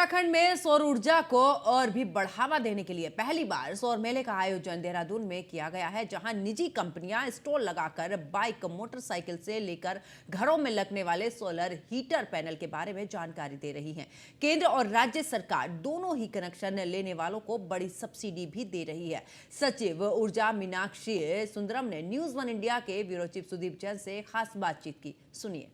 उत्तराखंड में सौर ऊर्जा को और भी बढ़ावा देने के लिए पहली बार सौर मेले का आयोजन देहरादून में किया गया है, जहां निजी कंपनियां स्टॉल लगाकर बाइक, मोटरसाइकिल से लेकर घरों में लगने वाले सोलर हीटर पैनल के बारे में जानकारी दे रही हैं। केंद्र और राज्य सरकार दोनों ही कनेक्शन लेने वालों को बड़ी सब्सिडी भी दे रही है। सचिव ऊर्जा मीनाक्षी सुंदरम ने न्यूज वन इंडिया के ब्यूरो चीफ सुदीप जैन से खास बातचीत की, सुनिए।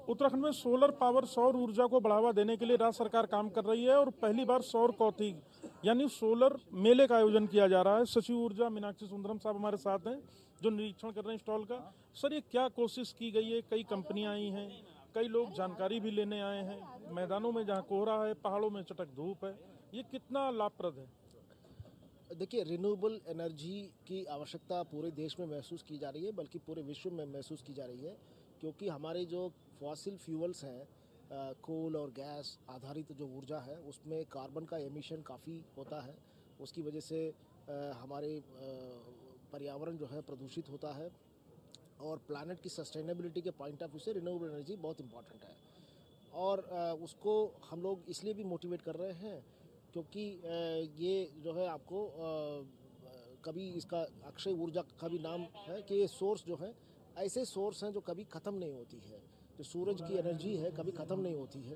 उत्तराखंड में सोलर पावर, सौर ऊर्जा को बढ़ावा देने के लिए राज्य सरकार काम कर रही है और पहली बार सौर कौतिक यानी सोलर मेले का आयोजन किया जा रहा है। सचिव ऊर्जा मीनाक्षी सुंदरम साहब हमारे साथ हैं, जो निरीक्षण कर रहे हैं स्टॉल का। सर, ये क्या कोशिश की गई है? कई कंपनियां आई हैं, कई लोग जानकारी भी लेने आए हैं। मैदानों में जहाँ कोहरा है, पहाड़ों में चटक धूप है, ये कितना लाभप्रद है? देखिए, रिन्यूएबल एनर्जी की आवश्यकता पूरे देश में महसूस की जा रही है, बल्कि पूरे विश्व में महसूस की जा रही है, क्योंकि हमारे जो फॉसिल फ्यूल्स हैं, कोल और गैस आधारित जो ऊर्जा है, उसमें कार्बन का एमिशन काफ़ी होता है। उसकी वजह से हमारे पर्यावरण जो है प्रदूषित होता है, और प्लैनेट की सस्टेनेबिलिटी के पॉइंट ऑफ व्यू से रिन्यूएबल एनर्जी बहुत इंपॉर्टेंट है। और उसको हम लोग इसलिए भी मोटिवेट कर रहे हैं क्योंकि ये जो है आपको कभी इसका अक्षय ऊर्जा का भी नाम है कि ये सोर्स जो है ऐसे सोर्स हैं जो कभी ख़त्म नहीं होती है। जो सूरज की एनर्जी है कभी ख़त्म नहीं होती है।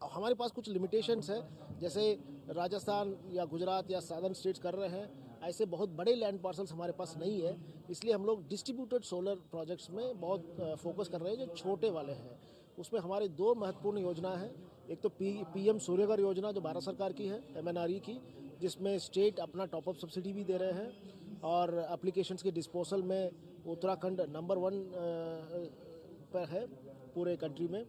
अब हमारे पास कुछ लिमिटेशंस है, जैसे राजस्थान या गुजरात या सादर्न स्टेट्स कर रहे हैं, ऐसे बहुत बड़े लैंड पार्सल्स हमारे पास नहीं है। इसलिए हम लोग डिस्ट्रीब्यूटेड सोलर प्रोजेक्ट्स में बहुत फोकस कर रहे हैं, जो छोटे वाले हैं। उसमें हमारे दो महत्वपूर्ण योजना हैं। एक तो पीएम सूर्यघर योजना जो भारत सरकार की है, एमएनआरई की, जिसमें स्टेट अपना टॉपअप सब्सिडी भी दे रहे हैं, और एप्लीकेशंस के डिस्पोजल में उत्तराखंड नंबर 1 पर है पूरे कंट्री में।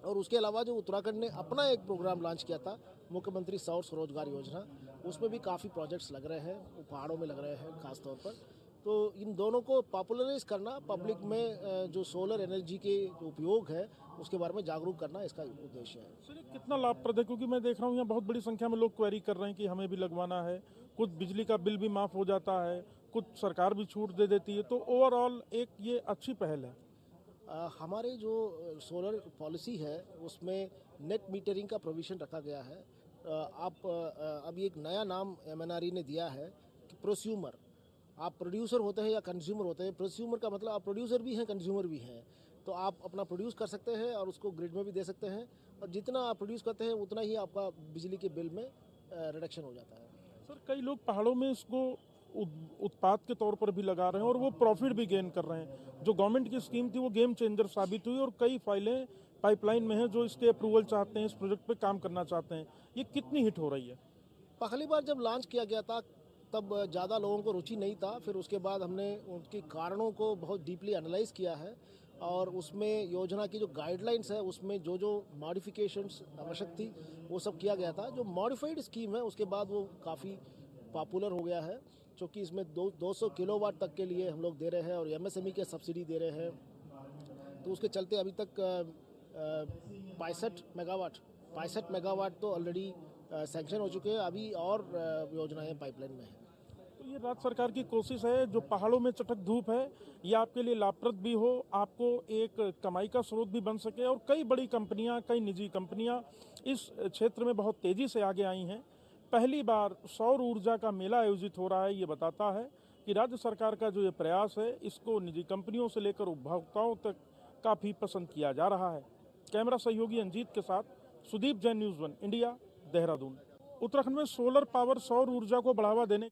और उसके अलावा जो उत्तराखंड ने अपना एक प्रोग्राम लॉन्च किया था, मुख्यमंत्री सौर स्वरोजगार योजना, उसमें भी काफ़ी प्रोजेक्ट्स लग रहे हैं, वो पहाड़ों में लग रहे हैं खास तौर पर। तो इन दोनों को पॉपुलराइज करना, पब्लिक में जो सोलर एनर्जी के उपयोग है उसके बारे में जागरूक करना इसका उद्देश्य है। सर, ये कितना लाभप्रद है? क्योंकि मैं देख रहा हूँ यहाँ बहुत बड़ी संख्या में लोग क्वेरी कर रहे हैं कि हमें भी लगवाना है। कुछ बिजली का बिल भी माफ़ हो जाता है, कुछ सरकार भी छूट दे देती है, तो ओवरऑल एक ये अच्छी पहल है। हमारे जो सोलर पॉलिसी है उसमें नेट मीटरिंग का प्रोविज़न रखा गया है। अभी एक नया नाम एमएनआरई ने दिया है कि प्रोस्यूमर। आप प्रोड्यूसर होते हैं या कंज्यूमर होते हैं। प्रोस्यूमर का मतलब आप प्रोड्यूसर भी हैं, कंज्यूमर भी हैं। तो आप अपना प्रोड्यूस कर सकते हैं और उसको ग्रिड में भी दे सकते हैं, और जितना आप प्रोड्यूस करते हैं उतना ही आपका बिजली के बिल में रिडक्शन हो जाता है। सर, कई लोग पहाड़ों में इसको उत्पाद के तौर पर भी लगा रहे हैं और वो प्रॉफिट भी गेन कर रहे हैं। जो गवर्नमेंट की स्कीम थी वो गेम चेंजर साबित हुई, और कई फाइलें पाइपलाइन में हैं जो इसके अप्रूवल चाहते हैं, इस प्रोजेक्ट पे काम करना चाहते हैं। ये कितनी हिट हो रही है? पहली बार जब लॉन्च किया गया था तब ज़्यादा लोगों को रुचि नहीं था। फिर उसके बाद हमने उनके कारणों को बहुत डीपली एनालाइज किया है, और उसमें योजना की जो गाइडलाइंस है उसमें जो जो मॉडिफिकेशंस आवश्यक थी वो सब किया गया था। जो मॉडिफाइड स्कीम है उसके बाद वो काफ़ी पॉपुलर हो गया है, क्योंकि इसमें 200 किलोवाट तक के लिए हम लोग दे रहे हैं, और एमएसएमई के सब्सिडी दे रहे हैं। तो उसके चलते अभी तक 65 मेगावाट तो ऑलरेडी सैंक्शन हो चुके हैं। अभी और योजनाएं पाइपलाइन में हैं। तो ये राज्य सरकार की कोशिश है, जो पहाड़ों में चटक धूप है, ये आपके लिए लाभप्रद भी हो, आपको एक कमाई का स्रोत भी बन सके। और कई बड़ी कंपनियां, कई निजी कंपनियां इस क्षेत्र में बहुत तेजी से आगे आई हैं। पहली बार सौर ऊर्जा का मेला आयोजित हो रहा है। ये बताता है कि राज्य सरकार का जो ये प्रयास है, इसको निजी कंपनियों से लेकर उपभोक्ताओं तक काफ़ी पसंद किया जा रहा है। कैमरा सहयोगी अंजीत के साथ Sudeep Jain, news one India, Dehradun. Uttarakhand में सोलर पावर, सौर ऊर्जा को बढ़ावा देने